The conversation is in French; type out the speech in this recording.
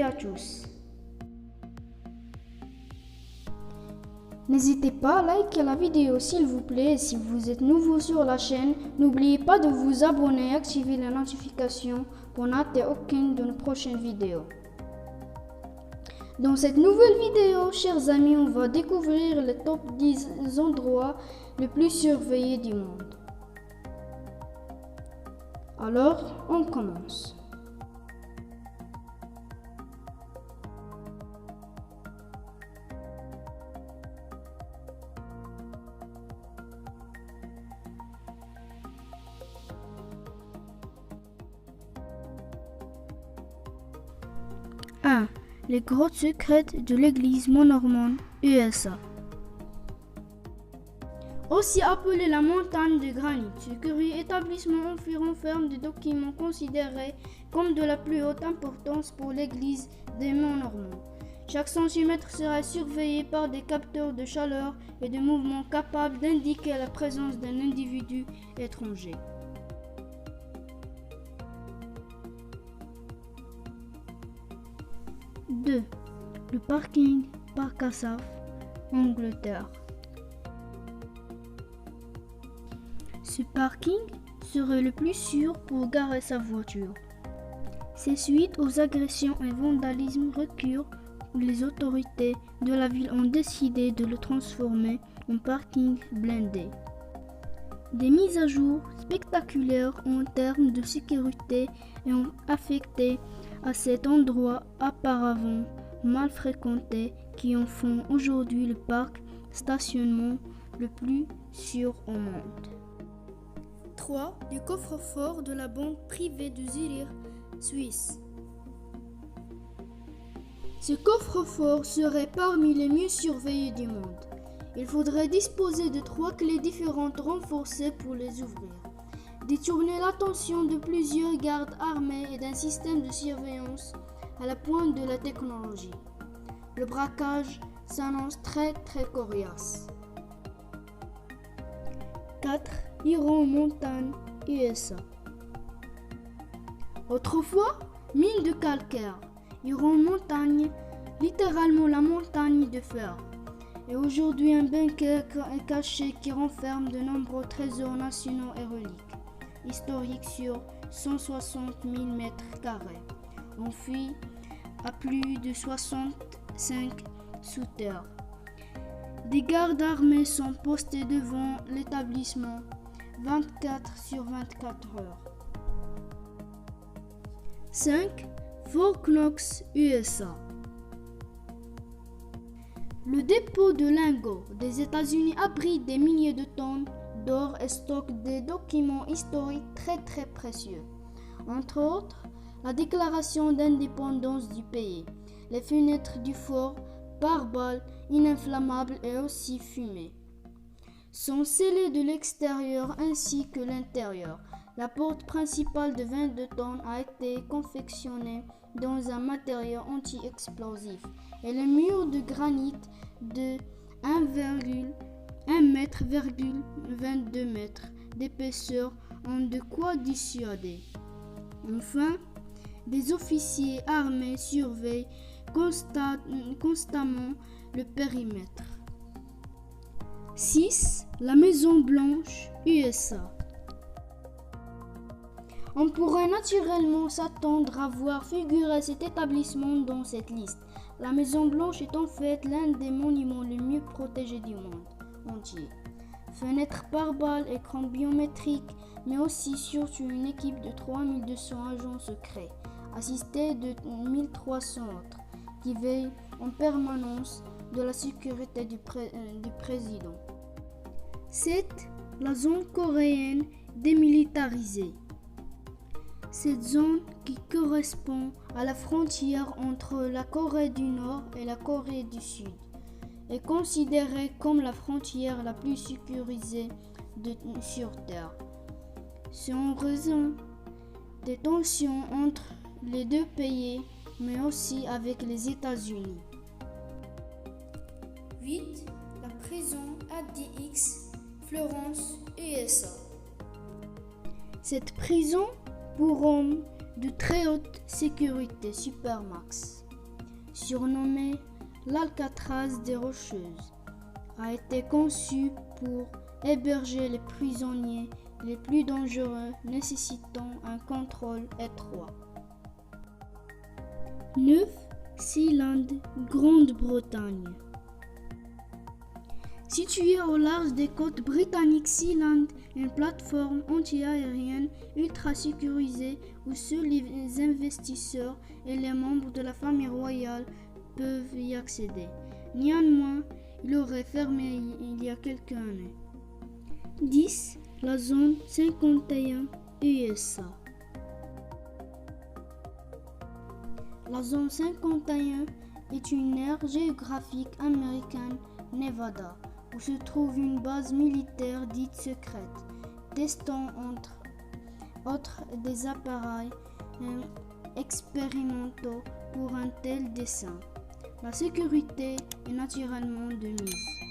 à tous. N'hésitez pas à liker la vidéo s'il vous plaît. Si vous êtes nouveau sur la chaîne, n'oubliez pas de vous abonner et activer les notifications pour ne rater aucune de nos prochaines vidéos. Dans cette nouvelle vidéo, chers amis, on va découvrir les top 10 endroits les plus surveillés du monde. Alors, on commence. Les grottes secrètes de l'église Mont-Normand, USA. Aussi appelée la montagne de granit, ce curieux établissement enferme des documents considérés comme de la plus haute importance pour l'église des Mont-Normand. Chaque centimètre sera surveillé par des capteurs de chaleur et de mouvement capables d'indiquer la présence d'un individu étranger. Le parking Parc Asaph, Angleterre. Ce parking serait le plus sûr pour garer sa voiture. C'est suite aux agressions et vandalismes récurrents où les autorités de la ville ont décidé de le transformer en parking blindé. Des mises à jour spectaculaires en termes de sécurité ont affecté à cet endroit auparavant mal fréquenté qui en font aujourd'hui le parc stationnement le plus sûr au monde. 3. Le coffre-fort de la banque privée de Zurich, Suisse. Ce coffre-fort serait parmi les mieux surveillés du monde. Il faudrait disposer de 3 clés différentes renforcées pour les ouvrir. Détourner l'attention de plusieurs gardes armés et d'un système de surveillance à la pointe de la technologie. Le braquage s'annonce très coriace. 4. Iron Mountain, USA. Autrefois, mine de calcaire, Iron Montagne, littéralement la montagne de fer, et aujourd'hui un bunker caché qui renferme de nombreux trésors nationaux et reliques historiques sur 160 000 mètres carrés, enfouis à plus de 65 sous terre. Des gardes armés sont postés devant l'établissement 24 sur 24 heures. 5. Fort Knox, USA. Le dépôt de lingots des États-Unis abrite des milliers de tonnes d'or et stocke des documents historiques très précieux. Entre autres, la déclaration d'indépendance du pays, les fenêtres du fort, pare-balles ininflammables et aussi fumées, sont scellées de l'extérieur ainsi que l'intérieur. La porte principale de 22 tonnes a été confectionnée dans un matériau anti-explosif et les murs de granit de 1,22 m d'épaisseur ont de quoi dissuader. Enfin, des officiers armés surveillent constamment le périmètre. 6. La Maison Blanche, USA. On pourrait naturellement s'attendre à voir figurer cet établissement dans cette liste. La Maison Blanche est en fait l'un des monuments les mieux protégés du monde entier. Fenêtres pare-balles, écrans biométriques, mais aussi surtout une équipe de 3200 agents secrets, assistés de 1300 autres, qui veillent en permanence de la sécurité du président. 7. La zone coréenne démilitarisée. Cette zone qui correspond à la frontière entre la Corée du Nord et la Corée du Sud est considérée comme la frontière la plus sécurisée sur Terre. C'est en raison des tensions entre les deux pays, mais aussi avec les États-Unis. 8. La prison ADX, Florence, USA. Cette prison pour hommes de très haute sécurité Supermax surnommée l'Alcatraz des Rocheuses, a été conçue pour héberger les prisonniers les plus dangereux nécessitant un contrôle étroit. 9. Sealand, Grande-Bretagne. Située au large des côtes britanniques, Sealand est une plateforme anti-aérienne ultra sécurisée où seuls les investisseurs et les membres de la famille royale peuvent y accéder. Néanmoins, il aurait fermé il y a quelques années. 10. La zone 51 USA. La zone 51 est une aire géographique américaine, Nevada, où se trouve une base militaire dite secrète, testant entre autres des appareils expérimentaux pour un tel dessein. La sécurité est naturellement de mise.